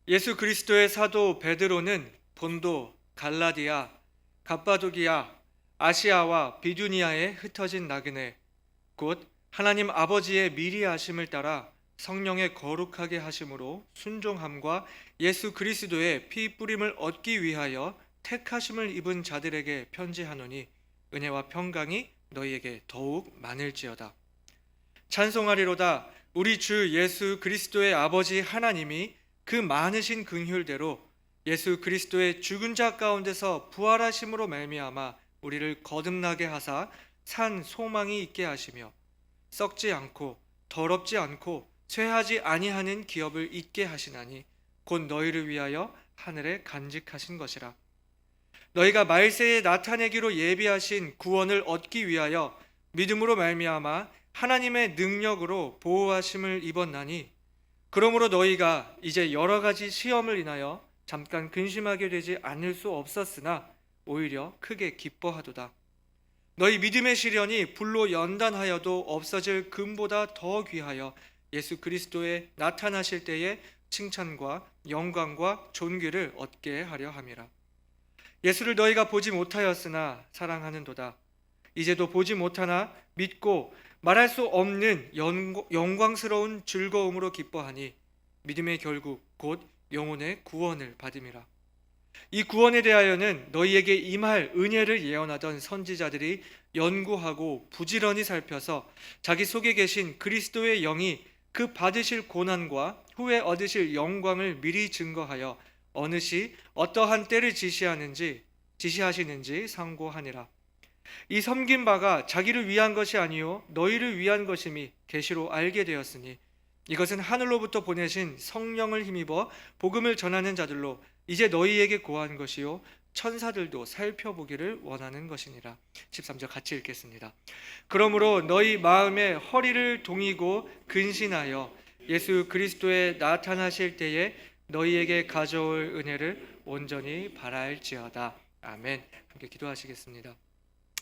예수 그리스도의 사도 베드로는 본도, 갈라디아, 갑바도기아, 아시아와 비두니아에 흩어진 나그네, 곧 하나님 아버지의 미리 하심을 따라 성령의 거룩하게 하심으로 순종함과 예수 그리스도의 피 뿌림을 얻기 위하여 택하심을 입은 자들에게 편지하노니 은혜와 평강이 너희에게 더욱 많을지어다. 찬송하리로다. 우리 주 예수 그리스도의 아버지 하나님이 그 많으신 긍휼대로 예수 그리스도의 죽은 자 가운데서 부활하심으로 말미암아 우리를 거듭나게 하사 산 소망이 있게 하시며 썩지 않고 더럽지 않고 쇠하지 아니하는 기업을 잊게 하시나니 곧 너희를 위하여 하늘에 간직하신 것이라. 너희가 말세에 나타내기로 예비하신 구원을 얻기 위하여 믿음으로 말미암아 하나님의 능력으로 보호하심을 입었나니, 그러므로 너희가 이제 여러 가지 시험을 인하여 잠깐 근심하게 되지 않을 수 없었으나 오히려 크게 기뻐하도다. 너희 믿음의 시련이 불로 연단하여도 없어질 금보다 더 귀하여 예수 그리스도의 나타나실 때에 칭찬과 영광과 존귀를 얻게 하려 함이라. 예수를 너희가 보지 못하였으나 사랑하는도다. 이제도 보지 못하나 믿고 말할 수 없는 영광스러운 즐거움으로 기뻐하니 믿음의 결국 곧 영혼의 구원을 받음이라. 이 구원에 대하여는 너희에게 임할 은혜를 예언하던 선지자들이 연구하고 부지런히 살펴서 자기 속에 계신 그리스도의 영이 그 받으실 고난과 후에 얻으실 영광을 미리 증거하여 어느 시 어떠한 때를 지시하시는지 상고하니라. 이 섬긴 바가 자기를 위한 것이 아니요 너희를 위한 것임이 계시로 알게 되었으니 이것은 하늘로부터 보내신 성령을 힘입어 복음을 전하는 자들로 이제 너희에게 고한 것이요 천사들도 살펴보기를 원하는 것이니라. 13절 같이 읽겠습니다. 그러므로 너희 마음에 허리를 동이고 근신하여 예수 그리스도의 나타나실 때에 너희에게 가져올 은혜를 온전히 바랄지어다. 아멘. 함께 기도하시겠습니다.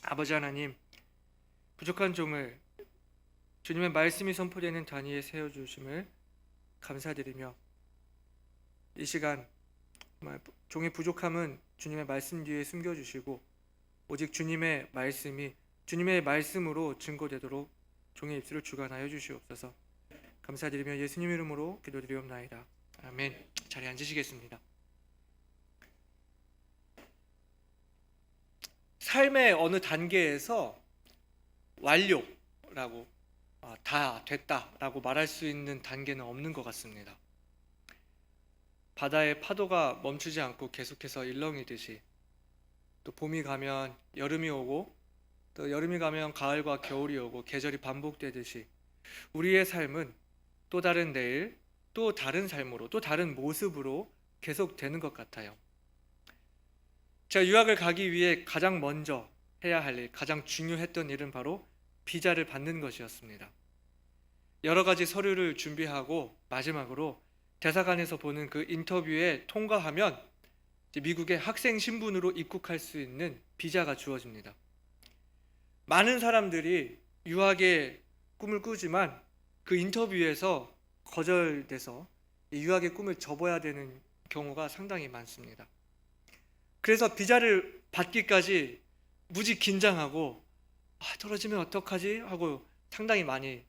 아버지 하나님, 부족한 종을 주님의 말씀이 선포되는 단위에 세워주심을 감사드리며, 이 시간 정말 종의 부족함은 주님의 말씀 뒤에 숨겨주시고 오직 주님의 말씀이 주님의 말씀으로 증거되도록 종의 입술을 주관하여 주시옵소서. 감사드리며 예수님 이름으로 기도드리옵나이다. 아멘. 자리에 앉으시겠습니다. 삶의 어느 단계에서 완료라고 다 됐다라고 말할 수 있는 단계는 없는 것 같습니다. 바다의 파도가 멈추지 않고 계속해서 일렁이듯이, 또 봄이 가면 여름이 오고 또 여름이 가면 가을과 겨울이 오고 계절이 반복되듯이 우리의 삶은 또 다른 내일, 또 다른 삶으로, 또 다른 모습으로 계속되는 것 같아요. 제가 유학을 가기 위해 가장 먼저 해야 할 일, 가장 중요했던 일은 바로 비자를 받는 것이었습니다. 여러 가지 서류를 준비하고 마지막으로 대사관에서 보는 그 인터뷰에 통과하면 미국의 학생 신분으로 입국할 수 있는 비자가 주어집니다. 많은 사람들이 유학의 꿈을 꾸지만 그 인터뷰에서 거절돼서 이 유학의 꿈을 접어야 되는 경우가 상당히 많습니다. 그래서 비자를 받기까지 무지 긴장하고 떨어지면 어떡하지? 하고 상당히 많이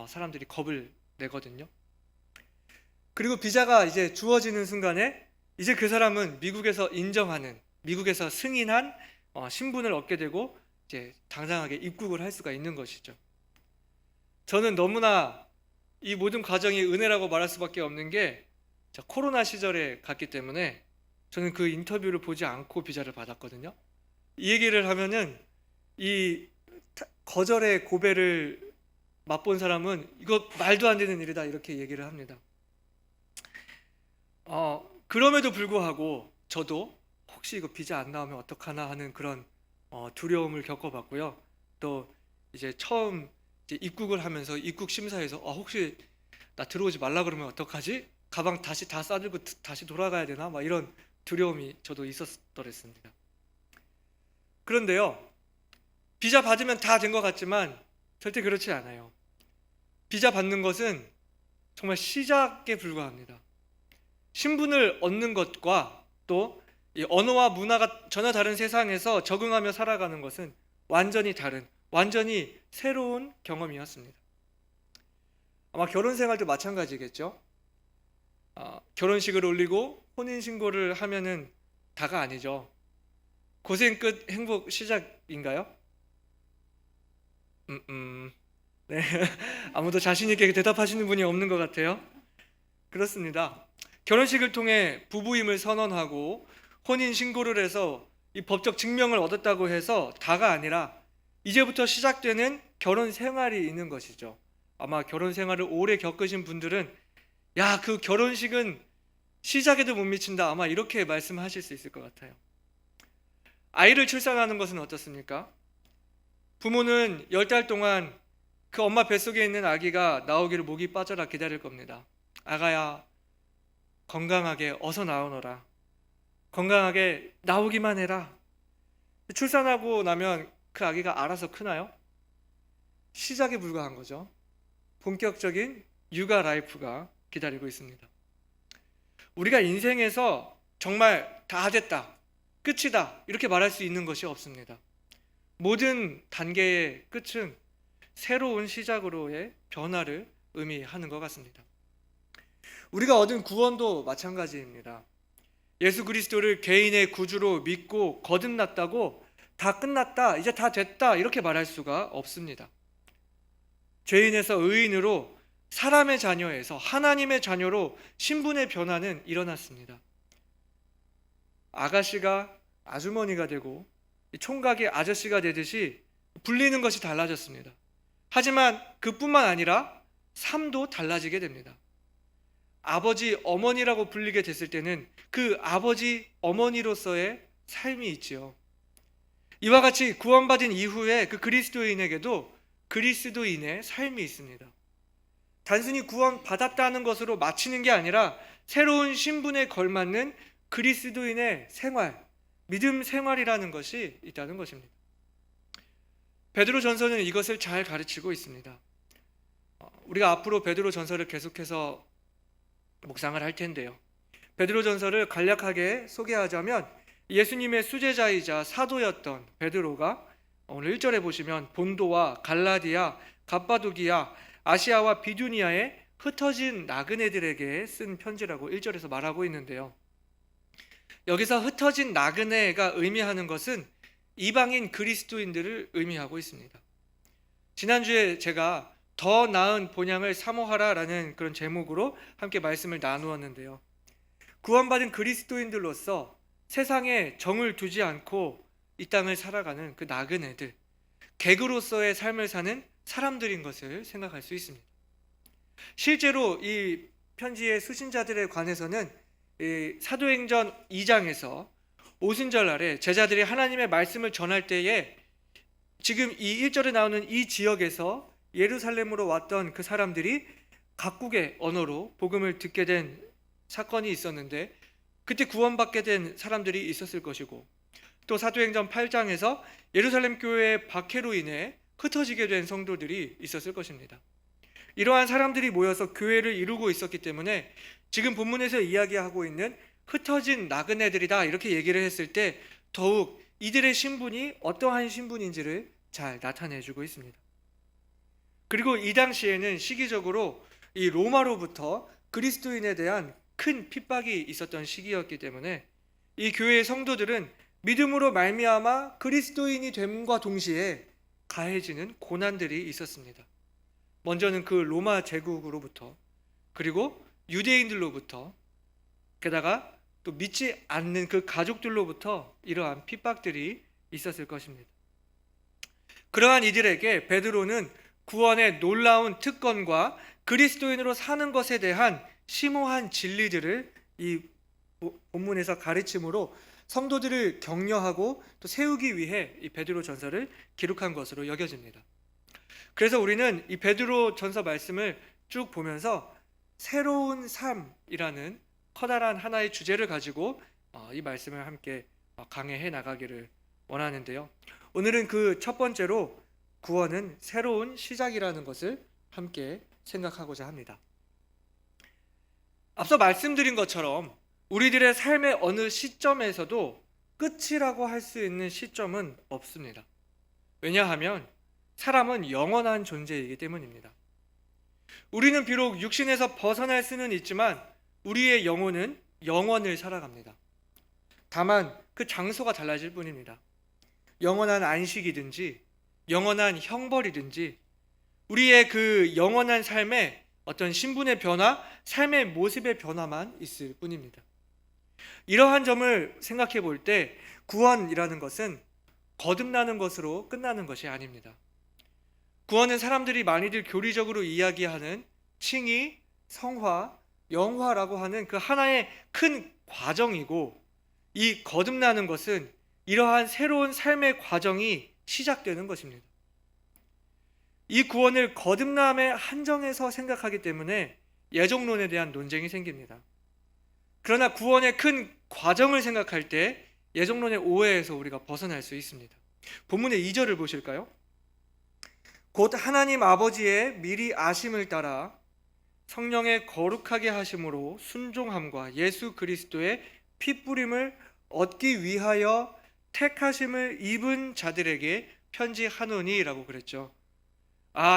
사람들이 겁을 내거든요. 그리고 비자가 이제 주어지는 순간에 이제 그 사람은 미국에서 인정하는, 미국에서 승인한 신분을 얻게 되고 이제 당당하게 입국을 할 수가 있는 것이죠. 저는 너무나 이 모든 과정이 은혜라고 말할 수밖에 없는 게, 코로나 시절에 갔기 때문에 저는 그 인터뷰를 보지 않고 비자를 받았거든요. 이 얘기를 하면은 이 거절의 고배를 맛본 사람은 이거 말도 안 되는 일이다 이렇게 얘기를 합니다. 그럼에도 불구하고 저도 혹시 이거 비자 안 나오면 어떡하나 하는 그런 두려움을 겪어봤고요. 또 이제 처음 이제 입국을 하면서 입국 심사에서 혹시 나 들어오지 말라 그러면 어떡하지? 가방 다시 다 싸들고 다시 돌아가야 되나? 막 이런 두려움이 저도 있었더랬습니다. 그런데요, 비자 받으면 다 된 것 같지만 절대 그렇지 않아요. 비자 받는 것은 정말 시작에 불과합니다. 신분을 얻는 것과 또 이 언어와 문화가 전혀 다른 세상에서 적응하며 살아가는 것은 완전히 다른, 완전히 새로운 경험이었습니다. 아마 결혼 생활도 마찬가지겠죠. 결혼식을 올리고 혼인신고를 하면은 다가 아니죠. 고생 끝 행복 시작인가요? 네. 아무도 자신 있게 대답하시는 분이 없는 것 같아요. 그렇습니다. 결혼식을 통해 부부임을 선언하고 혼인 신고를 해서 이 법적 증명을 얻었다고 해서 다가 아니라 이제부터 시작되는 결혼 생활이 있는 것이죠. 아마 결혼 생활을 오래 겪으신 분들은 야, 그 결혼식은 시작에도 못 미친다, 아마 이렇게 말씀하실 수 있을 것 같아요. 아이를 출산하는 것은 어떻습니까? 부모는 10달 동안 그 엄마 뱃속에 있는 아기가 나오기를 목이 빠져라 기다릴 겁니다. 아가야, 건강하게 어서 나오너라. 건강하게 나오기만 해라. 출산하고 나면 그 아기가 알아서 크나요? 시작에 불과한 거죠. 본격적인 육아 라이프가 기다리고 있습니다. 우리가 인생에서 정말 다 됐다, 끝이다 이렇게 말할 수 있는 것이 없습니다. 모든 단계의 끝은 새로운 시작으로의 변화를 의미하는 것 같습니다. 우리가 얻은 구원도 마찬가지입니다. 예수 그리스도를 개인의 구주로 믿고 거듭났다고 다 끝났다, 이제 다 됐다 이렇게 말할 수가 없습니다. 죄인에서 의인으로, 사람의 자녀에서 하나님의 자녀로 신분의 변화는 일어났습니다. 아가씨가 아주머니가 되고 총각이 아저씨가 되듯이 불리는 것이 달라졌습니다. 하지만 그뿐만 아니라 삶도 달라지게 됩니다. 아버지, 어머니라고 불리게 됐을 때는 그 아버지, 어머니로서의 삶이 있지요. 이와 같이 구원받은 이후에 그 그리스도인에게도 그리스도인의 삶이 있습니다. 단순히 구원받았다는 것으로 마치는 게 아니라 새로운 신분에 걸맞는 그리스도인의 생활, 믿음 생활이라는 것이 있다는 것입니다. 베드로전서는 이것을 잘 가르치고 있습니다. 우리가 앞으로 베드로전서를 계속해서 묵상을 할 텐데요. 베드로전서를 간략하게 소개하자면 예수님의 수제자이자 사도였던 베드로가 오늘 1절에 보시면 본도와 갈라디아, 갑바도기아, 아시아와 비두니아에 흩어진 나그네들에게 쓴 편지라고 1절에서 말하고 있는데요. 여기서 흩어진 나그네가 의미하는 것은 이방인 그리스도인들을 의미하고 있습니다. 지난주에 제가 더 나은 본향을 사모하라라는 그런 제목으로 함께 말씀을 나누었는데요. 구원받은 그리스도인들로서 세상에 정을 두지 않고 이 땅을 살아가는 그 나그네들, 객으로서의 삶을 사는 사람들인 것을 생각할 수 있습니다. 실제로 이 편지의 수신자들에 관해서는 사도행전 2장에서 오순절날에 제자들이 하나님의 말씀을 전할 때에 지금 이 1절에 나오는 이 지역에서 예루살렘으로 왔던 그 사람들이 각국의 언어로 복음을 듣게 된 사건이 있었는데 그때 구원받게 된 사람들이 있었을 것이고, 또 사도행전 8장에서 예루살렘 교회의 박해로 인해 흩어지게 된 성도들이 있었을 것입니다. 이러한 사람들이 모여서 교회를 이루고 있었기 때문에 지금 본문에서 이야기하고 있는 흩어진 나그네들이다 이렇게 얘기를 했을 때 더욱 이들의 신분이 어떠한 신분인지를 잘 나타내주고 있습니다. 그리고 이 당시에는 시기적으로 이 로마로부터 그리스도인에 대한 큰 핍박이 있었던 시기였기 때문에 이 교회의 성도들은 믿음으로 말미암아 그리스도인이 됨과 동시에 가해지는 고난들이 있었습니다. 먼저는 그 로마 제국으로부터, 그리고 유대인들로부터, 게다가 또 믿지 않는 그 가족들로부터 이러한 핍박들이 있었을 것입니다. 그러한 이들에게 베드로는 구원의 놀라운 특권과 그리스도인으로 사는 것에 대한 심오한 진리들을 이 본문에서 가르침으로 성도들을 격려하고 또 세우기 위해 이 베드로 전서를 기록한 것으로 여겨집니다. 그래서 우리는 이 베드로 전서 말씀을 쭉 보면서 새로운 삶이라는 커다란 하나의 주제를 가지고 이 말씀을 함께 강해해 나가기를 원하는데요. 오늘은 그 첫 번째로 구원은 새로운 시작이라는 것을 함께 생각하고자 합니다. 앞서 말씀드린 것처럼 우리들의 삶의 어느 시점에서도 끝이라고 할 수 있는 시점은 없습니다. 왜냐하면 사람은 영원한 존재이기 때문입니다. 우리는 비록 육신에서 벗어날 수는 있지만 우리의 영혼은 영원을 살아갑니다. 다만 그 장소가 달라질 뿐입니다. 영원한 안식이든지 영원한 형벌이든지 우리의 그 영원한 삶에 어떤 신분의 변화, 삶의 모습의 변화만 있을 뿐입니다. 이러한 점을 생각해 볼 때 구원이라는 것은 거듭나는 것으로 끝나는 것이 아닙니다. 구원은 사람들이 많이들 교리적으로 이야기하는 칭의, 성화, 영화라고 하는 그 하나의 큰 과정이고, 이 거듭나는 것은 이러한 새로운 삶의 과정이 시작되는 것입니다. 이 구원을 거듭남에 한정해서 생각하기 때문에 예정론에 대한 논쟁이 생깁니다. 그러나 구원의 큰 과정을 생각할 때 예정론의 오해에서 우리가 벗어날 수 있습니다. 본문의 2절을 보실까요? 곧 하나님 아버지의 미리 아심을 따라 성령의 거룩하게 하심으로 순종함과 예수 그리스도의 핏부림을 얻기 위하여 택하심을 입은 자들에게 편지하노니라고 그랬죠.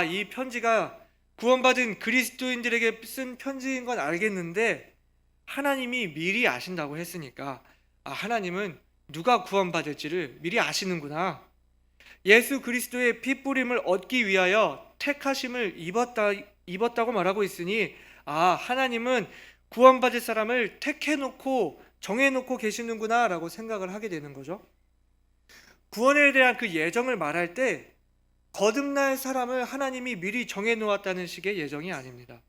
이 편지가 구원받은 그리스도인들에게 쓴 편지인 건 알겠는데 하나님이 미리 아신다고 했으니까 하나님은 누가 구원받을지를 미리 아시는구나. 예수 그리스도의 핏부림을 얻기 위하여 택하심을 입었다고 말하고 있으니 하나님은 구원받을 사람을 택해놓고 정해놓고 계시는구나 라고 생각을 하게 되는 거죠. 구원에 대한 그 예정을 말할 때 거듭날 사람을 하나님이 미리 정해놓았다는 식의 예정이 아닙니다.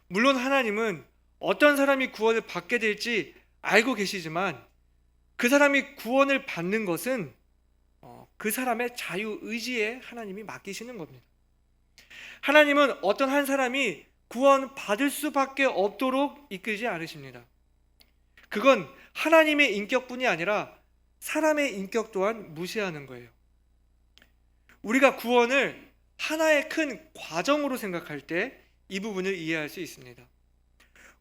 물론 하나님은 어떤 사람이 구원을 받게 될지 알고 계시지만 그 사람이 구원을 받는 것은 그 사람의 자유의지에 하나님이 맡기시는 겁니다. 하나님은 어떤 한 사람이 구원 받을 수밖에 없도록 이끌지 않으십니다. 그건 하나님의 인격뿐이 아니라 사람의 인격 또한 무시하는 거예요. 우리가 구원을 하나의 큰 과정으로 생각할 때 이 부분을 이해할 수 있습니다.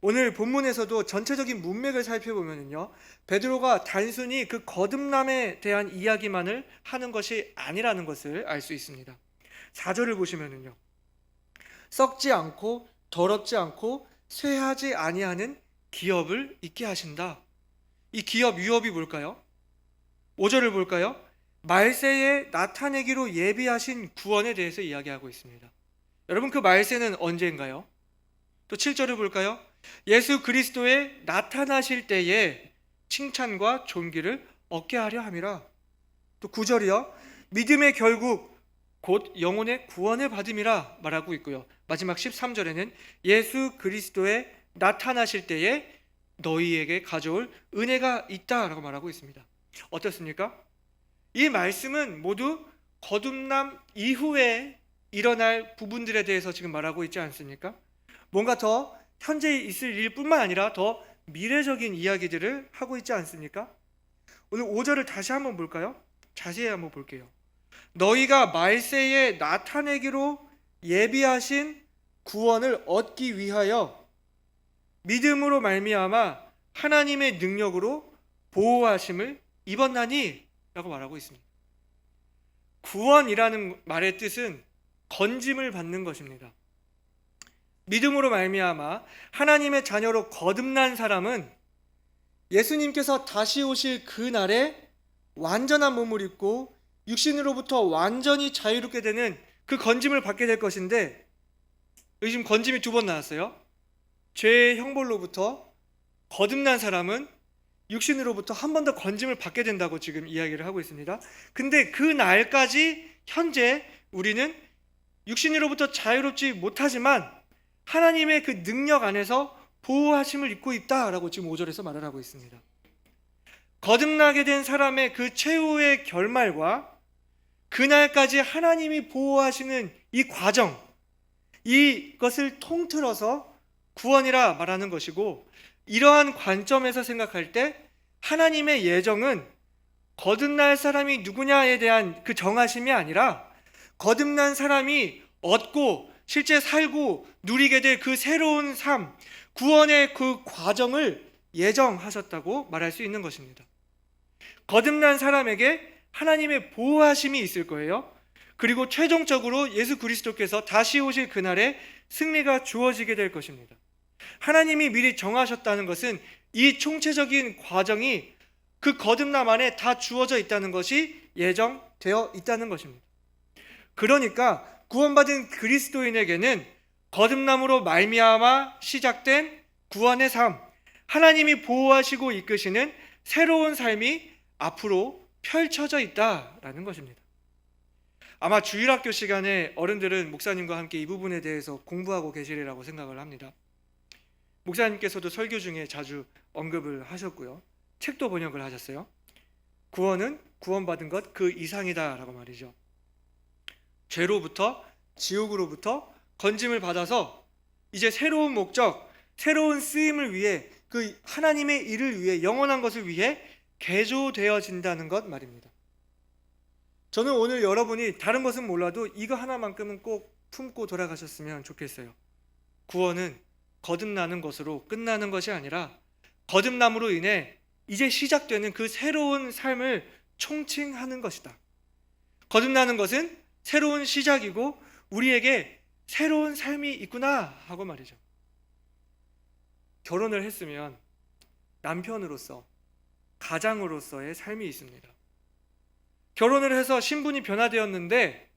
오늘 본문에서도 전체적인 문맥을 살펴보면요, 베드로가 단순히 그 거듭남에 대한 이야기만을 하는 것이 아니라는 것을 알 수 있습니다. 4절을 보시면요, 썩지 않고 더럽지 않고 쇠하지 아니하는 기업을 있게 하신다. 이 기업 유업이 뭘까요? 5절을 볼까요? 말세에 나타내기로 예비하신 구원에 대해서 이야기하고 있습니다. 여러분, 그 말세는 언제인가요? 또 7절을 볼까요? 예수 그리스도의 나타나실 때에 칭찬과 존귀를 얻게 하려 함이라. 또 9절이요, 믿음의 결국 곧 영혼의 구원을 받음이라 말하고 있고요. 마지막 13절에는 예수 그리스도의 나타나실 때에 너희에게 가져올 은혜가 있다라고 말하고 있습니다. 어떻습니까? 이 말씀은 모두 거듭남 이후에 일어날 부분들에 대해서 지금 말하고 있지 않습니까? 뭔가 더 현재 있을 일뿐만 아니라 더 미래적인 이야기들을 하고 있지 않습니까? 오늘 5절을 다시 한번 볼까요? 자세히 한번 볼게요. 너희가 말세에 나타내기로 예비하신 구원을 얻기 위하여 믿음으로 말미암아 하나님의 능력으로 보호하심을 입었나니 라고 말하고 있습니다. 구원이라는 말의 뜻은 건짐을 받는 것입니다. 믿음으로 말미암아 하나님의 자녀로 거듭난 사람은 예수님께서 다시 오실 그 날에 완전한 몸을 입고 육신으로부터 완전히 자유롭게 되는 그 건짐을 받게 될 것인데, 여기 지금 건짐이 2번 나왔어요. 죄의 형벌로부터 거듭난 사람은 육신으로부터 한 번 더 건짐을 받게 된다고 지금 이야기를 하고 있습니다. 근데 그 날까지 현재 우리는 육신으로부터 자유롭지 못하지만 하나님의 그 능력 안에서 보호하심을 입고 있다라고 지금 5절에서 말을 하고 있습니다. 거듭나게 된 사람의 그 최후의 결말과 그날까지 하나님이 보호하시는 이 과정, 이것을 통틀어서 구원이라 말하는 것이고, 이러한 관점에서 생각할 때 하나님의 예정은 거듭날 사람이 누구냐에 대한 그 정하심이 아니라 거듭난 사람이 얻고 실제 살고 누리게 될 그 새로운 삶, 구원의 그 과정을 예정하셨다고 말할 수 있는 것입니다. 거듭난 사람에게 하나님의 보호하심이 있을 거예요. 그리고 최종적으로 예수 그리스도께서 다시 오실 그날에 승리가 주어지게 될 것입니다. 하나님이 미리 정하셨다는 것은 이 총체적인 과정이 그 거듭남 안에 다 주어져 있다는 것이 예정되어 있다는 것입니다. 그러니까 구원받은 그리스도인에게는 거듭남으로 말미암아 시작된 구원의 삶, 하나님이 보호하시고 이끄시는 새로운 삶이 앞으로 펼쳐져 있다라는 것입니다. 아마 주일학교 시간에 어른들은 목사님과 함께 이 부분에 대해서 공부하고 계시리라고 생각을 합니다. 목사님께서도 설교 중에 자주 언급을 하셨고요. 책도 번역을 하셨어요. 구원은 구원받은 것 그 이상이다라고 말이죠. 죄로부터, 지옥으로부터 건짐을 받아서 이제 새로운 목적, 새로운 쓰임을 위해 그 하나님의 일을 위해 영원한 것을 위해 개조되어진다는 것 말입니다. 저는 오늘 여러분이 다른 것은 몰라도 이거 하나만큼은 꼭 품고 돌아가셨으면 좋겠어요. 구원은 거듭나는 것으로 끝나는 것이 아니라 거듭남으로 인해 이제 시작되는 그 새로운 삶을 총칭하는 것이다. 거듭나는 것은 새로운 시작이고 우리에게 새로운 삶이 있구나 하고 말이죠. 결혼을 했으면 남편으로서, 가장으로서의 삶이 있습니다. 결혼을 해서 신분이 변화되었는데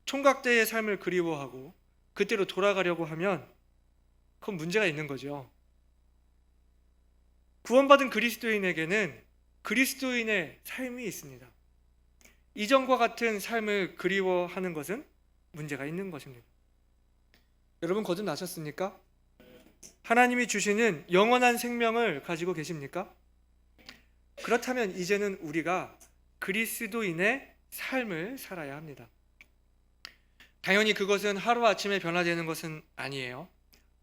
총각 때의 삶을 그리워하고 그때로 돌아가려고 하면 그건 문제가 있는 거죠. 구원받은 그리스도인에게는 그리스도인의 삶이 있습니다. 이전과 같은 삶을 그리워하는 것은 문제가 있는 것입니다. 여러분 거듭나셨습니까? 하나님이 주시는 영원한 생명을 가지고 계십니까? 그렇다면 이제는 우리가 그리스도인의 삶을 살아야 합니다. 당연히 그것은 하루아침에 변화되는 것은 아니에요.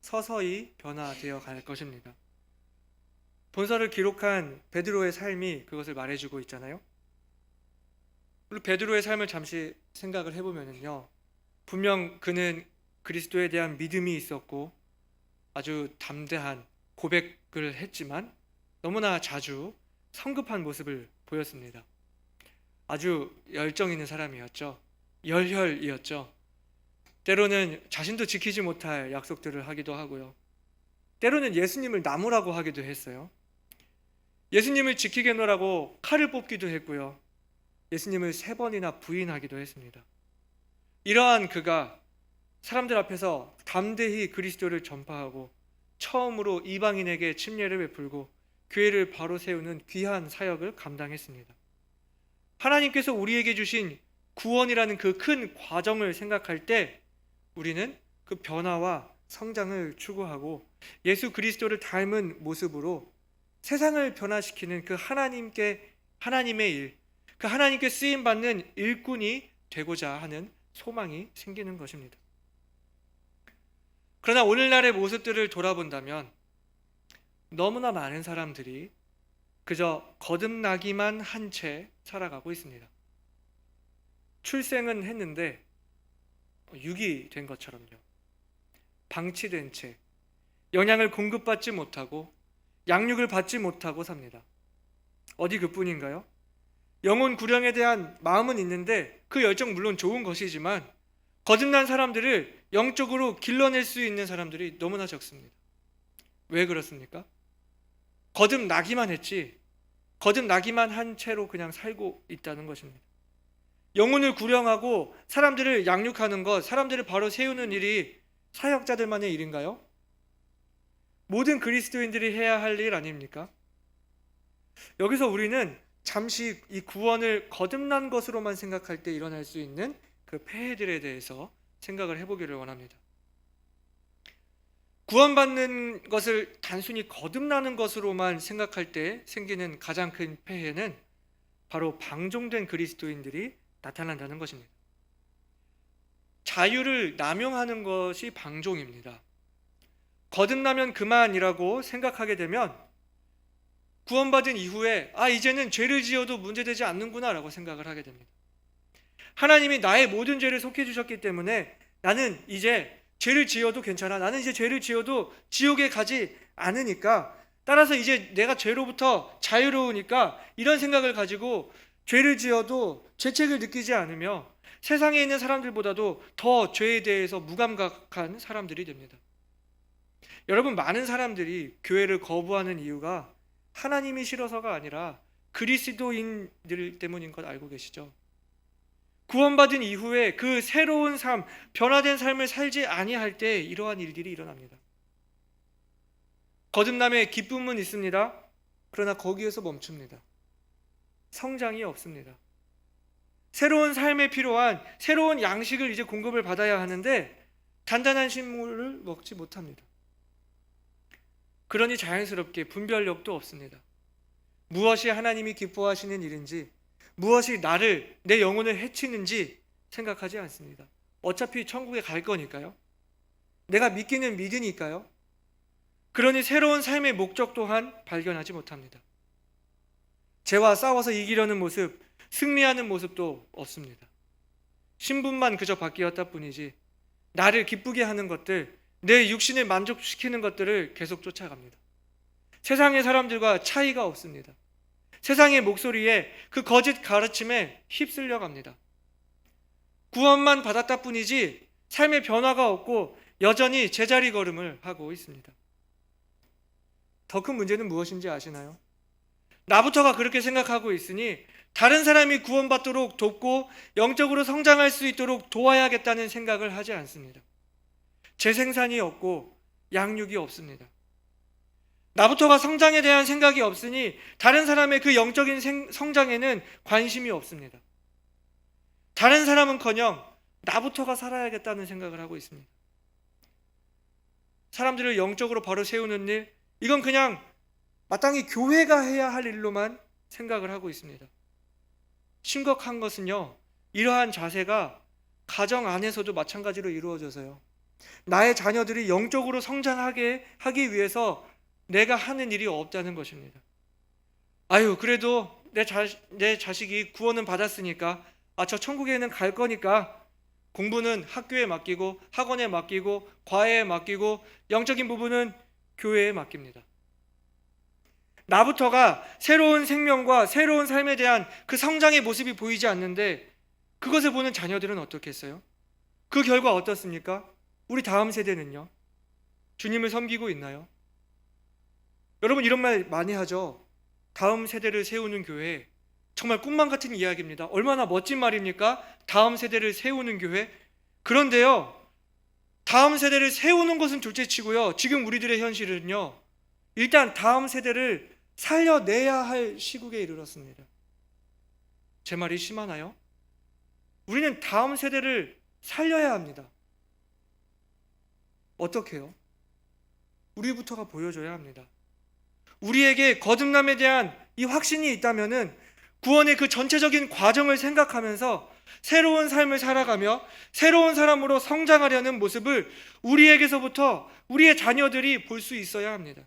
서서히 변화되어 갈 것입니다. 본서를 기록한 베드로의 삶이 그것을 말해주고 있잖아요. 그리고 베드로의 삶을 잠시 생각을 해보면요, 분명 그는 그리스도에 대한 믿음이 있었고 아주 담대한 고백을 했지만 너무나 자주 성급한 모습을 보였습니다. 아주 열정 있는 사람이었죠. 열혈이었죠. 때로는 자신도 지키지 못할 약속들을 하기도 하고요. 때로는 예수님을 나무라고 하기도 했어요. 예수님을 지키겠노라고 칼을 뽑기도 했고요. 예수님을 3번이나 부인하기도 했습니다. 이러한 그가 사람들 앞에서 담대히 그리스도를 전파하고 처음으로 이방인에게 침례를 베풀고 교회를 바로 세우는 귀한 사역을 감당했습니다. 하나님께서 우리에게 주신 구원이라는 그 큰 과정을 생각할 때 우리는 그 변화와 성장을 추구하고 예수 그리스도를 닮은 모습으로 세상을 변화시키는 그 하나님의 일, 그 하나님께 쓰임받는 일꾼이 되고자 하는 소망이 생기는 것입니다. 그러나 오늘날의 모습들을 돌아본다면 너무나 많은 사람들이 그저 거듭나기만 한 채 살아가고 있습니다. 출생은 했는데 육이 된 것처럼요. 방치된 채 영양을 공급받지 못하고 양육을 받지 못하고 삽니다. 어디 그뿐인가요? 영혼 구령에 대한 마음은 있는데 그 열정 물론 좋은 것이지만 거듭난 사람들을 영적으로 길러낼 수 있는 사람들이 너무나 적습니다. 왜 그렇습니까? 거듭나기만 했지 거듭나기만 한 채로 그냥 살고 있다는 것입니다. 영혼을 구령하고 사람들을 양육하는 것, 사람들을 바로 세우는 일이 사역자들만의 일인가요? 모든 그리스도인들이 해야 할 일 아닙니까? 여기서 우리는 잠시 이 구원을 거듭난 것으로만 생각할 때 일어날 수 있는 그 폐해들에 대해서 생각을 해보기를 원합니다. 구원받는 것을 단순히 거듭나는 것으로만 생각할 때 생기는 가장 큰 폐해는 바로 방종된 그리스도인들이 나타난다는 것입니다. 자유를 남용하는 것이 방종입니다. 거듭나면 그만이라고 생각하게 되면 구원받은 이후에 이제는 죄를 지어도 문제되지 않는구나 라고 생각을 하게 됩니다. 하나님이 나의 모든 죄를 속해 주셨기 때문에 나는 이제 죄를 지어도 괜찮아. 나는 이제 죄를 지어도 지옥에 가지 않으니까, 따라서 이제 내가 죄로부터 자유로우니까 이런 생각을 가지고 죄를 지어도 죄책을 느끼지 않으며 세상에 있는 사람들보다도 더 죄에 대해서 무감각한 사람들이 됩니다. 여러분, 많은 사람들이 교회를 거부하는 이유가 하나님이 싫어서가 아니라 그리스도인들 때문인 것 알고 계시죠? 구원받은 이후에 그 새로운 삶, 변화된 삶을 살지 아니할 때 이러한 일들이 일어납니다. 거듭남의 기쁨은 있습니다. 그러나 거기에서 멈춥니다. 성장이 없습니다. 새로운 삶에 필요한 새로운 양식을 이제 공급을 받아야 하는데 단단한 식물을 먹지 못합니다. 그러니 자연스럽게 분별력도 없습니다. 무엇이 하나님이 기뻐하시는 일인지, 무엇이 나를, 내 영혼을 해치는지 생각하지 않습니다. 어차피 천국에 갈 거니까요. 내가 믿기는 믿으니까요. 그러니 새로운 삶의 목적 또한 발견하지 못합니다. 죄와 싸워서 이기려는 모습, 승리하는 모습도 없습니다. 신분만 그저 바뀌었다 뿐이지 나를 기쁘게 하는 것들, 내 육신을 만족시키는 것들을 계속 쫓아갑니다. 세상의 사람들과 차이가 없습니다. 세상의 목소리에, 그 거짓 가르침에 휩쓸려 갑니다. 구원만 받았다 뿐이지 삶의 변화가 없고 여전히 제자리 걸음을 하고 있습니다. 더 큰 문제는 무엇인지 아시나요? 나부터가 그렇게 생각하고 있으니 다른 사람이 구원받도록 돕고 영적으로 성장할 수 있도록 도와야겠다는 생각을 하지 않습니다. 재생산이 없고 양육이 없습니다. 나부터가 성장에 대한 생각이 없으니 다른 사람의 그 영적인 성장에는 관심이 없습니다. 다른 사람은커녕 나부터가 살아야겠다는 생각을 하고 있습니다. 사람들을 영적으로 바로 세우는 일, 이건 그냥 마땅히 교회가 해야 할 일로만 생각을 하고 있습니다. 심각한 것은요, 이러한 자세가 가정 안에서도 마찬가지로 이루어져서요, 나의 자녀들이 영적으로 성장하게 하기 위해서 내가 하는 일이 없다는 것입니다. 아유, 그래도 내 자식이 구원은 받았으니까, 저 천국에는 갈 거니까 공부는 학교에 맡기고 학원에 맡기고 과외에 맡기고 영적인 부분은 교회에 맡깁니다. 나부터가 새로운 생명과 새로운 삶에 대한 그 성장의 모습이 보이지 않는데 그것을 보는 자녀들은 어떻겠어요? 그 결과 어떻습니까? 우리 다음 세대는요? 주님을 섬기고 있나요? 여러분, 이런 말 많이 하죠. 다음 세대를 세우는 교회, 정말 꿈만 같은 이야기입니다. 얼마나 멋진 말입니까? 다음 세대를 세우는 교회. 그런데요, 다음 세대를 세우는 것은 둘째치고요, 지금 우리들의 현실은요, 일단 다음 세대를 살려내야 할 시국에 이르렀습니다. 제 말이 심하나요? 우리는 다음 세대를 살려야 합니다. 어떻게요? 우리부터가 보여줘야 합니다. 우리에게 거듭남에 대한 이 확신이 있다면은 구원의 그 전체적인 과정을 생각하면서 새로운 삶을 살아가며 새로운 사람으로 성장하려는 모습을 우리에게서부터 우리의 자녀들이 볼 수 있어야 합니다.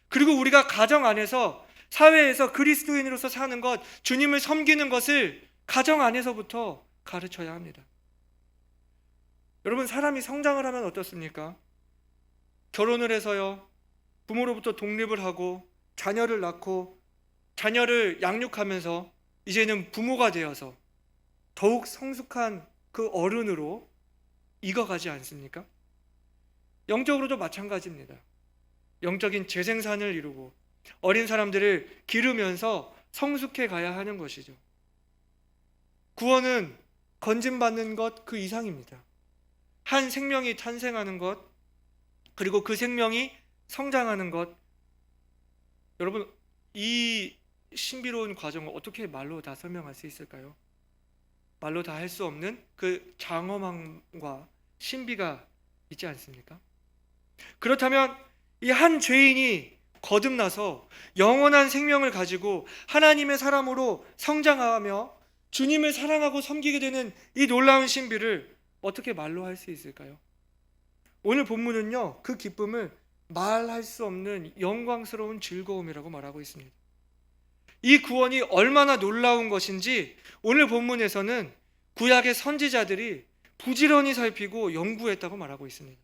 그리고 우리가 가정 안에서, 사회에서 그리스도인으로서 사는 것, 주님을 섬기는 것을 가정 안에서부터 가르쳐야 합니다. 여러분, 사람이 성장을 하면 어떻습니까? 결혼을 해서요, 부모로부터 독립을 하고 자녀를 낳고 자녀를 양육하면서 이제는 부모가 되어서 더욱 성숙한 그 어른으로 익어가지 않습니까? 영적으로도 마찬가지입니다. 영적인 재생산을 이루고 어린 사람들을 기르면서 성숙해 가야 하는 것이죠. 구원은 건짐받는 것 그 이상입니다. 한 생명이 탄생하는 것, 그리고 그 생명이 성장하는 것. 여러분, 이 신비로운 과정을 어떻게 말로 다 설명할 수 있을까요? 말로 다 할 수 없는 그 장엄함과 신비가 있지 않습니까? 그렇다면 이 한 죄인이 거듭나서 영원한 생명을 가지고 하나님의 사람으로 성장하며 주님을 사랑하고 섬기게 되는 이 놀라운 신비를 어떻게 말로 할 수 있을까요? 오늘 본문은요, 그 기쁨을 말할 수 없는 영광스러운 즐거움이라고 말하고 있습니다. 이 구원이 얼마나 놀라운 것인지 오늘 본문에서는 구약의 선지자들이 부지런히 살피고 연구했다고 말하고 있습니다.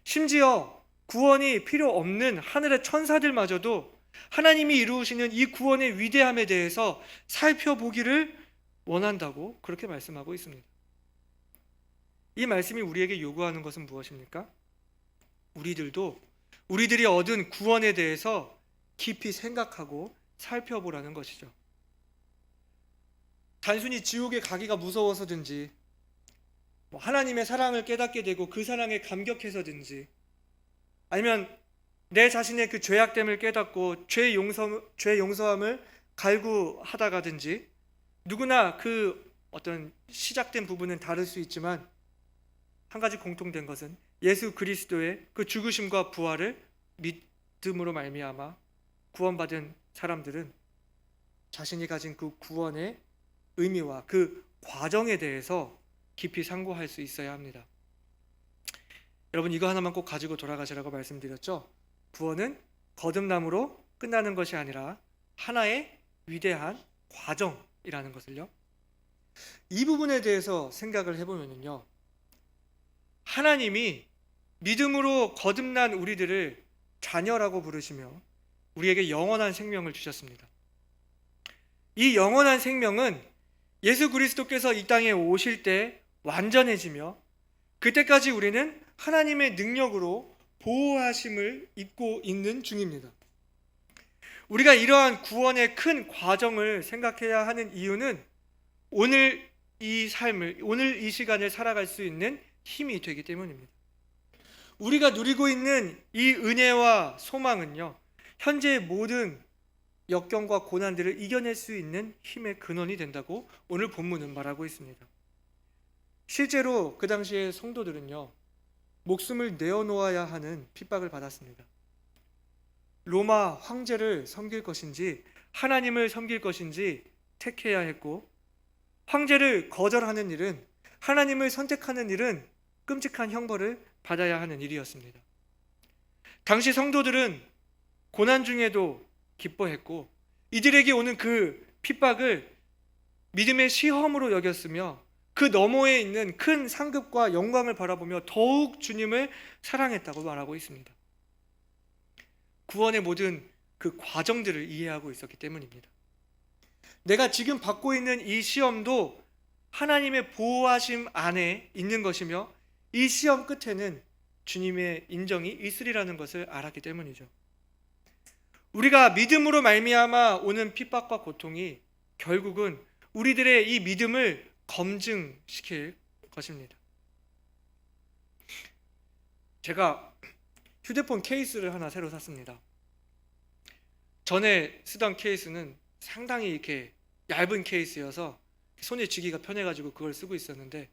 심지어 구원이 필요 없는 하늘의 천사들마저도 하나님이 이루시는 이 구원의 위대함에 대해서 살펴보기를 원한다고 그렇게 말씀하고 있습니다. 이 말씀이 우리에게 요구하는 것은 무엇입니까? 우리들이 얻은 구원에 대해서 깊이 생각하고 살펴보라는 것이죠. 단순히 지옥에 가기가 무서워서든지, 하나님의 사랑을 깨닫게 되고 그 사랑에 감격해서든지, 아니면 내 자신의 그 죄악됨을 깨닫고 죄 용서함을 갈구하다가든지, 누구나 그 어떤 시작된 부분은 다를 수 있지만 한 가지 공통된 것은 예수 그리스도의 그 죽으심과 부활을 믿음으로 말미암아 구원받은 사람들은 자신이 가진 그 구원의 의미와 그 과정에 대해서 깊이 상고할 수 있어야 합니다. 여러분, 이거 하나만 꼭 가지고 돌아가시라고 말씀드렸죠. 구원은 거듭남으로 끝나는 것이 아니라 하나의 위대한 과정이라는 것을요. 이 부분에 대해서 생각을 해보면요, 하나님이 믿음으로 거듭난 우리들을 자녀라고 부르시며 우리에게 영원한 생명을 주셨습니다. 이 영원한 생명은 예수 그리스도께서 이 땅에 오실 때 완전해지며, 그때까지 우리는 하나님의 능력으로 보호하심을 입고 있는 중입니다. 우리가 이러한 구원의 큰 과정을 생각해야 하는 이유는 오늘 이 시간을 살아갈 수 있는 힘이 되기 때문입니다. 우리가 누리고 있는 이 은혜와 소망은요, 현재의 모든 역경과 고난들을 이겨낼 수 있는 힘의 근원이 된다고 오늘 본문은 말하고 있습니다. 실제로 그 당시의 성도들은요, 목숨을 내어놓아야 하는 핍박을 받았습니다. 로마 황제를 섬길 것인지 하나님을 섬길 것인지 택해야 했고, 황제를 거절하는 일은, 하나님을 선택하는 일은 끔찍한 형벌을 받아야 하는 일이었습니다. 당시 성도들은 고난 중에도 기뻐했고, 이들에게 오는 그 핍박을 믿음의 시험으로 여겼으며, 그 너머에 있는 큰 상급과 영광을 바라보며 더욱 주님을 사랑했다고 말하고 있습니다. 구원의 모든 그 과정들을 이해하고 있었기 때문입니다. 내가 지금 받고 있는 이 시험도 하나님의 보호하심 안에 있는 것이며, 이 시험 끝에는 주님의 인정이 있으리라는 것을 알았기 때문이죠. 우리가 믿음으로 말미암아 오는 핍박과 고통이 결국은 우리들의 이 믿음을 검증시킬 것입니다. 제가 휴대폰 케이스를 하나 새로 샀습니다. 전에 쓰던 케이스는 상당히 이렇게 얇은 케이스여서 손에 쥐기가 편해가지고 그걸 쓰고 있었는데,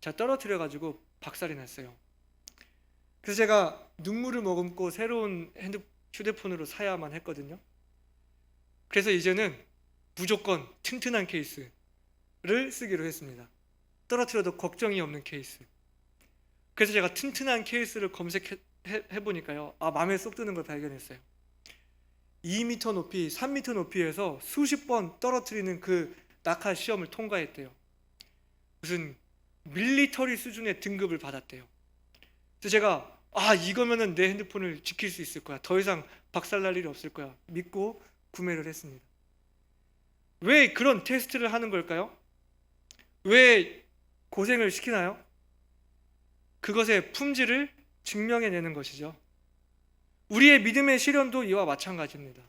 제가 떨어뜨려가지고 박살이 났어요. 그래서 제가 눈물을 머금고 새로운 휴대폰으로 사야만 했거든요. 그래서 이제는 무조건 튼튼한 케이스를 쓰기로 했습니다. 떨어뜨려도 걱정이 없는 케이스. 그래서 제가 튼튼한 케이스를 검색해보니까요, 마음에 쏙 드는 걸 발견했어요. 2m 높이, 3m 높이에서 수십 번 떨어뜨리는 그 낙하 시험을 통과했대요. 무슨 밀리터리 수준의 등급을 받았대요. 그래서 제가 이거면은 내 핸드폰을 지킬 수 있을 거야, 더 이상 박살날 일이 없을 거야 믿고 구매를 했습니다. 왜 그런 테스트를 하는 걸까요? 왜 고생을 시키나요? 그것의 품질을 증명해내는 것이죠. 우리의 믿음의 시련도 이와 마찬가지입니다.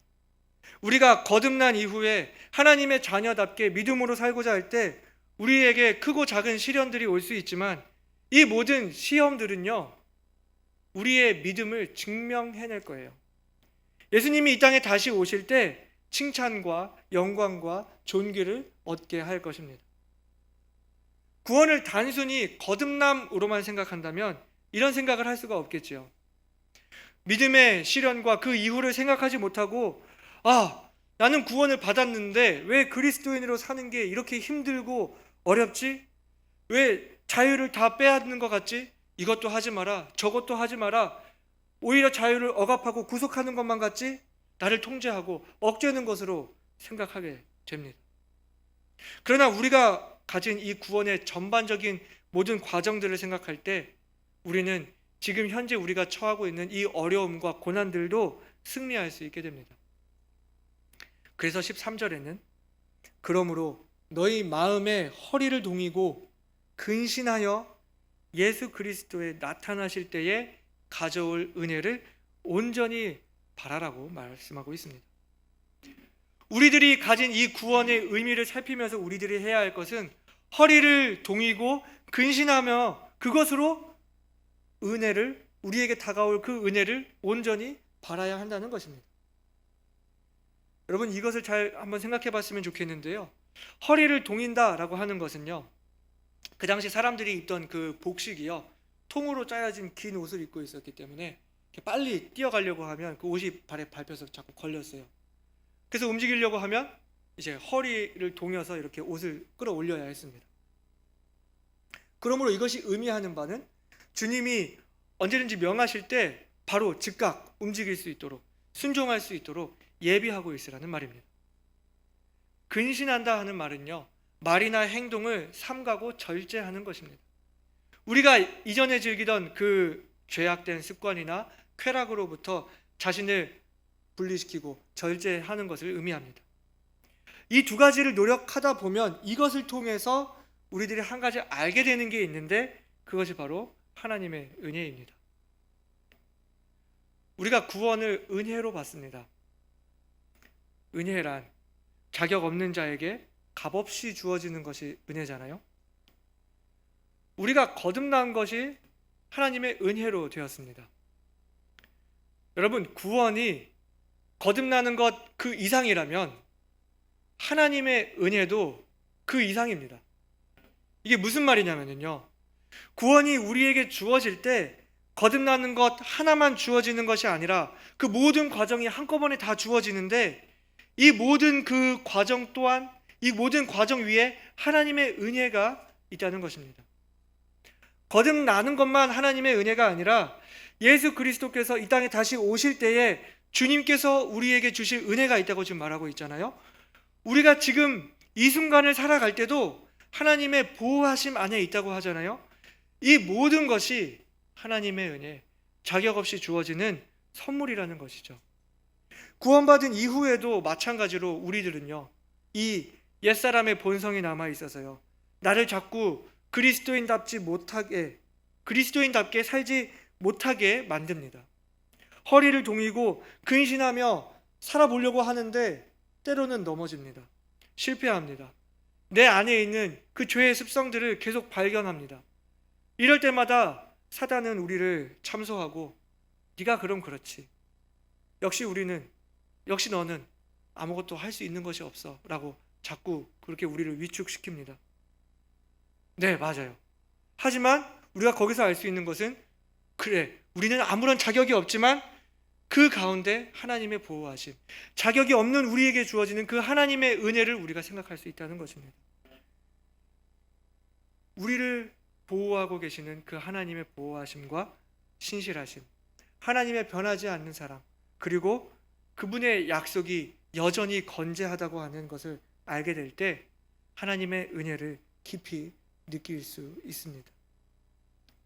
우리가 거듭난 이후에 하나님의 자녀답게 믿음으로 살고자 할 때 우리에게 크고 작은 시련들이 올 수 있지만, 이 모든 시험들은요, 우리의 믿음을 증명해낼 거예요. 예수님이 이 땅에 다시 오실 때 칭찬과 영광과 존귀를 얻게 할 것입니다. 구원을 단순히 거듭남으로만 생각한다면 이런 생각을 할 수가 없겠지요. 믿음의 시련과 그 이후를 생각하지 못하고, 나는 구원을 받았는데 왜 그리스도인으로 사는 게 이렇게 힘들고 어렵지? 왜 자유를 다 빼앗는 것 같지? 이것도 하지 마라, 저것도 하지 마라, 오히려 자유를 억압하고 구속하는 것만 같지? 나를 통제하고 억제하는 것으로 생각하게 됩니다. 그러나 우리가 가진 이 구원의 전반적인 모든 과정들을 생각할 때 우리는 지금 현재 우리가 처하고 있는 이 어려움과 고난들도 승리할 수 있게 됩니다. 그래서 13절에는 그러므로 너희 마음에 허리를 동이고 근신하여 예수 그리스도에 나타나실 때에 가져올 은혜를 온전히 바라라고 말씀하고 있습니다. 우리들이 가진 이 구원의 의미를 살피면서 우리들이 해야 할 것은 허리를 동이고 근신하며 그것으로 은혜를, 우리에게 다가올 그 은혜를 온전히 바라야 한다는 것입니다. 여러분, 이것을 잘 한번 생각해 봤으면 좋겠는데요, 허리를 동인다라고 하는 것은요, 그 당시 사람들이 입던 그 복식이요, 통으로 짜여진 긴 옷을 입고 있었기 때문에 빨리 뛰어가려고 하면 그 옷이 발에 밟혀서 자꾸 걸렸어요. 그래서 움직이려고 하면 이제 허리를 동여서 이렇게 옷을 끌어올려야 했습니다. 그러므로 이것이 의미하는 바는 주님이 언제든지 명하실 때 바로 즉각 움직일 수 있도록, 순종할 수 있도록 예비하고 있으라는 말입니다. 근신한다 하는 말은요, 말이나 행동을 삼가고 절제하는 것입니다. 우리가 이전에 즐기던 그 죄악된 습관이나 쾌락으로부터 자신을 분리시키고 절제하는 것을 의미합니다. 이 두 가지를 노력하다 보면 이것을 통해서 우리들이 한 가지 알게 되는 게 있는데, 그것이 바로 하나님의 은혜입니다. 우리가 구원을 은혜로 받습니다. 은혜란 자격 없는 자에게 값없이 주어지는 것이 은혜잖아요. 우리가 거듭난 것이 하나님의 은혜로 되었습니다. 여러분, 구원이 거듭나는 것 그 이상이라면 하나님의 은혜도 그 이상입니다. 이게 무슨 말이냐면요, 구원이 우리에게 주어질 때 거듭나는 것 하나만 주어지는 것이 아니라 그 모든 과정이 한꺼번에 다 주어지는데, 이 모든 그 과정 또한, 이 모든 과정 위에 하나님의 은혜가 있다는 것입니다. 거듭나는 것만 하나님의 은혜가 아니라 예수 그리스도께서 이 땅에 다시 오실 때에 주님께서 우리에게 주실 은혜가 있다고 지금 말하고 있잖아요. 우리가 지금 이 순간을 살아갈 때도 하나님의 보호하심 안에 있다고 하잖아요. 이 모든 것이 하나님의 은혜, 자격 없이 주어지는 선물이라는 것이죠. 구원받은 이후에도 마찬가지로 우리들은요, 이 옛사람의 본성이 남아 있어서요, 나를 자꾸 그리스도인답게 살지 못하게 만듭니다. 허리를 동이고 근신하며 살아보려고 하는데 때로는 넘어집니다. 실패합니다. 내 안에 있는 그 죄의 습성들을 계속 발견합니다. 이럴 때마다 사단은 우리를 참소하고, 네가 그럼 그렇지, 역시 너는 아무것도 할 수 있는 것이 없어 라고 자꾸 그렇게 우리를 위축시킵니다. 네, 맞아요. 하지만 우리가 거기서 알 수 있는 것은, 그래, 우리는 아무런 자격이 없지만 그 가운데 하나님의 보호하심, 자격이 없는 우리에게 주어지는 그 하나님의 은혜를 우리가 생각할 수 있다는 것입니다. 우리를 보호하고 계시는 그 하나님의 보호하심과 신실하심, 하나님의 변하지 않는 사랑, 그리고 그분의 약속이 여전히 건재하다고 하는 것을 알게 될 때 하나님의 은혜를 깊이 느낄 수 있습니다.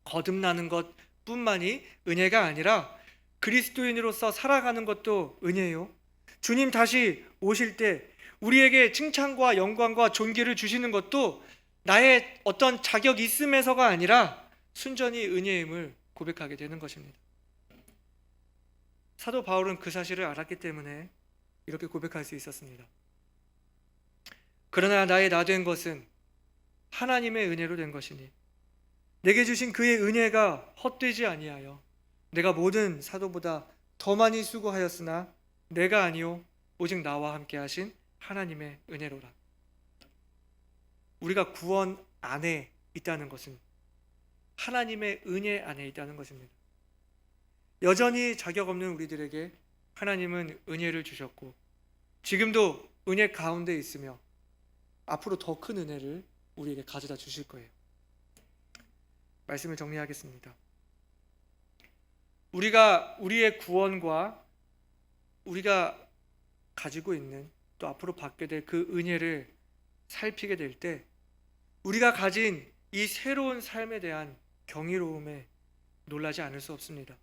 거듭나는 것뿐만이 은혜가 아니라 그리스도인으로서 살아가는 것도 은혜요, 주님 다시 오실 때 우리에게 칭찬과 영광과 존귀를 주시는 것도 나의 어떤 자격이 있음에서가 아니라 순전히 은혜임을 고백하게 되는 것입니다. 사도 바울은 그 사실을 알았기 때문에 이렇게 고백할 수 있었습니다. 그러나 나의 나 된 것은 하나님의 은혜로 된 것이니 내게 주신 그의 은혜가 헛되지 아니하여 내가 모든 사도보다 더 많이 수고하였으나 내가 아니요 오직 나와 함께 하신 하나님의 은혜로라. 우리가 구원 안에 있다는 것은 하나님의 은혜 안에 있다는 것입니다. 여전히 자격 없는 우리들에게 하나님은 은혜를 주셨고 지금도 은혜 가운데 있으며 앞으로 더 큰 은혜를 우리에게 가져다 주실 거예요. 말씀을 정리하겠습니다. 우리가 우리의 구원과 우리가 가지고 있는 또 앞으로 받게 될 그 은혜를 살피게 될 때 우리가 가진 이 새로운 삶에 대한 경이로움에 놀라지 않을 수 없습니다.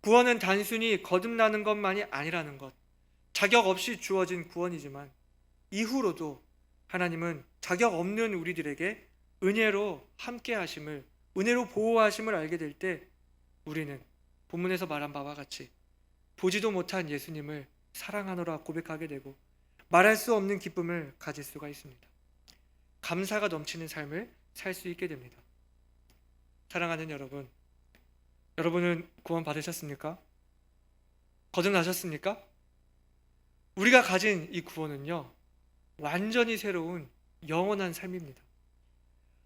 구원은 단순히 거듭나는 것만이 아니라는 것, 자격 없이 주어진 구원이지만 이후로도 하나님은 자격 없는 우리들에게 은혜로 함께 하심을, 은혜로 보호하심을 알게 될 때 우리는 본문에서 말한 바와 같이 보지도 못한 예수님을 사랑하노라 고백하게 되고 말할 수 없는 기쁨을 가질 수가 있습니다. 감사가 넘치는 삶을 살 수 있게 됩니다. 사랑하는 여러분, 여러분은 구원 받으셨습니까? 거듭나셨습니까? 우리가 가진 이 구원은요, 완전히 새로운 영원한 삶입니다.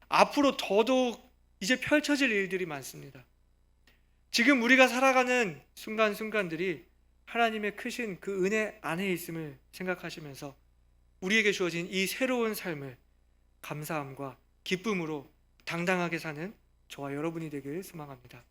앞으로 더더욱 이제 펼쳐질 일들이 많습니다. 지금 우리가 살아가는 순간순간들이 하나님의 크신 그 은혜 안에 있음을 생각하시면서 우리에게 주어진 이 새로운 삶을 감사함과 기쁨으로 당당하게 사는 저와 여러분이 되길 소망합니다.